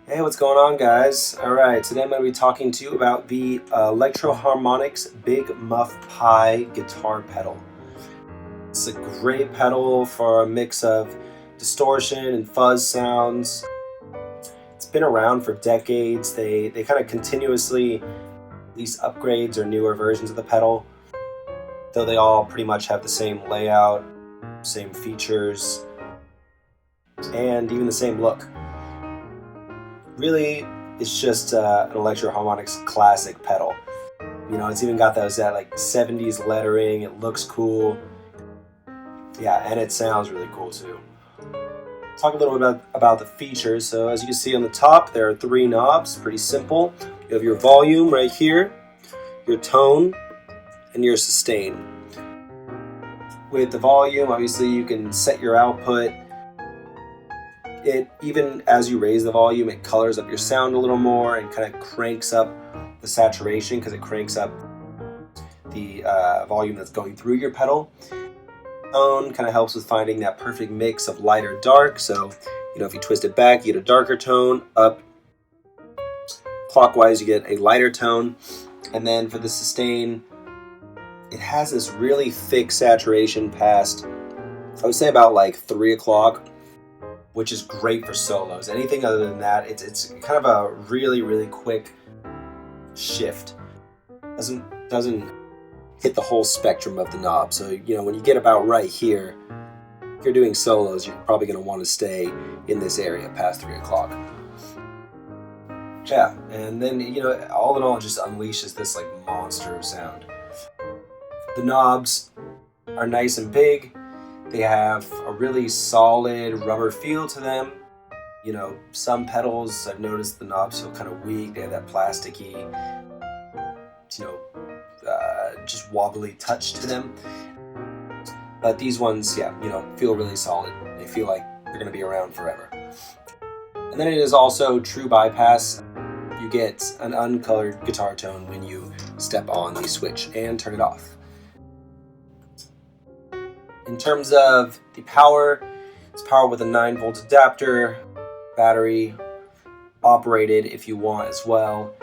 Hey, what's going on, guys? Alright, today I'm going to be talking to you about the Electro Harmonix Big Muff Pi guitar pedal. It's a great pedal for a mix of distortion and fuzz sounds. It's been around for decades. They kind of continuously release upgrades or newer versions of the pedal, though they all pretty much have the same layout, same features, and even the same look. Really, it's just an Electro Harmonix classic pedal. You know, it's even got that like 70s lettering. It looks cool. Yeah, and it sounds really cool too. Talk a little bit about the features. So as you can see on the top, there are 3 knobs, pretty simple. You have your volume right here, your tone, and your sustain. With the volume, obviously you can set your output. Even as you raise the volume, it colors up your sound a little more and kind of cranks up the saturation because it cranks up the volume that's going through your pedal. Tone kind of helps with finding that perfect mix of light or dark. So, you know, if you twist it back, you get a darker tone. Up clockwise, you get a lighter tone. And then for the sustain, it has this really thick saturation past, I would say, about like 3 o'clock. Which is great for solos. Anything other than that, it's kind of a really quick shift. Doesn't hit the whole spectrum of the knob. So, you know, when you get about right here, if you're doing solos, you're probably going to want to stay in this area past 3 o'clock. Yeah, and then, you know, all in all, it just unleashes this like monster of sound. The knobs are nice and big. They have a really solid rubber feel to them. You know, some pedals, I've noticed the knobs feel kind of weak. They have that plasticky, you know, just wobbly touch to them. But these ones, yeah, you know, feel really solid. They feel like they're going to be around forever. And then it is also true bypass. You get an uncolored guitar tone when you step on the switch and turn it off. In terms of the power, it's powered with a 9-volt adapter, battery operated if you want as well.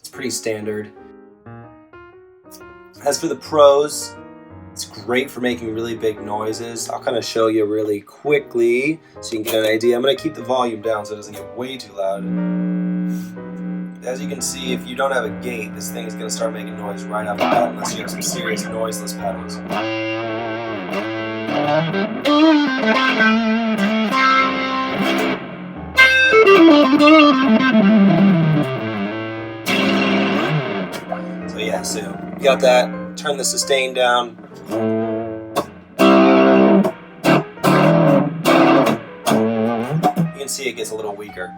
It's pretty standard. As for the pros, it's great for making really big noises. I'll kind of show you really quickly so you can get an idea. I'm going to keep the volume down so it doesn't get way too loud. As you can see, if you don't have a gate, this thing is going to start making noise right off the bat unless you have some serious noiseless pedals. So yeah, so you got that. Turn the sustain down. You can see it gets a little weaker.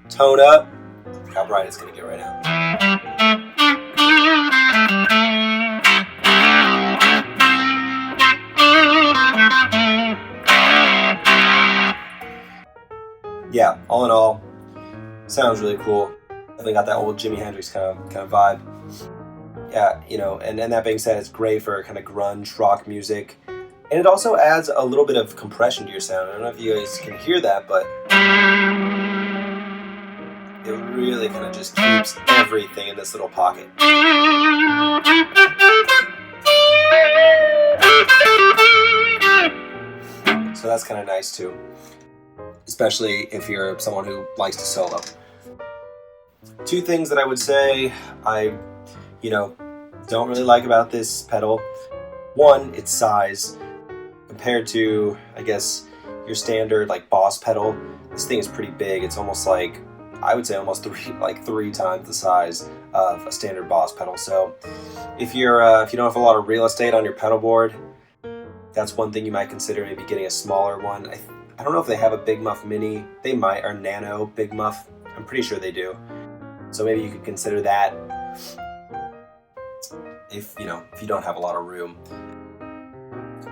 Tone up. Look how bright it's going to get right now. Yeah, all in all, sounds really cool. Definitely got that old Jimi Hendrix kind of vibe. Yeah, you know, and that being said, it's great for kind of grunge rock music. And it also adds a little bit of compression to your sound. I don't know if you guys can hear that, but it really kind of just keeps everything in this little pocket. So that's kind of nice too. Especially if you're someone who likes to solo. 2 things that I would say I, you know, don't really like about this pedal. 1, its size. Compared to, I guess, your standard like Boss pedal, this thing is pretty big. It's almost like, I would say almost 3 times the size of a standard Boss pedal. So if you don't have a lot of real estate on your pedal board, that's one thing you might consider, maybe getting a smaller one. I don't know if they have a Big Muff Mini. They might, or Nano Big Muff. I'm pretty sure they do. So maybe you could consider that if you don't have a lot of room.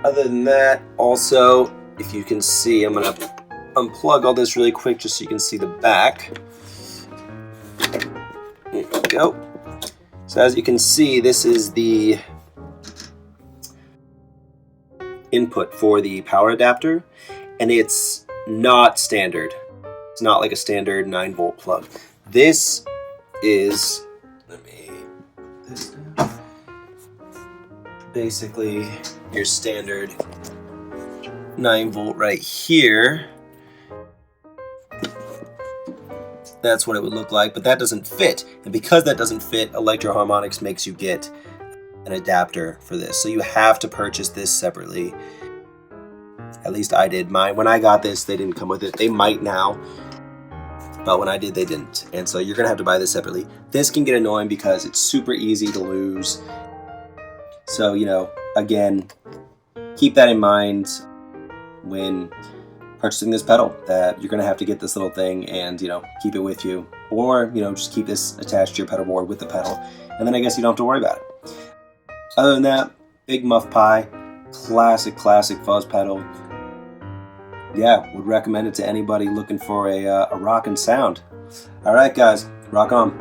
Other than that, also, if you can see, I'm going to unplug all this really quick just so you can see the back. There we go. So as you can see, this is the input for the power adapter, and it's not standard. It's not like a standard 9-volt plug. This is, let me put this down. Basically your standard 9-volt right here. That's what it would look like, but that doesn't fit. And because that doesn't fit, Electro Harmonix makes you get an adapter for this. So you have to purchase this separately. At least I did mine. When I got this, they didn't come with it. They might now, but when I did, they didn't. And so you're gonna have to buy this separately. This can get annoying because it's super easy to lose. So, you know, again, keep that in mind when purchasing this pedal, that you're gonna have to get this little thing and, you know, keep it with you. Or, you know, just keep this attached to your pedal board with the pedal. And then I guess you don't have to worry about it. Other than that, Big Muff Pi, classic fuzz pedal. Yeah, would recommend it to anybody looking for a rockin' sound. All right, guys, rock on.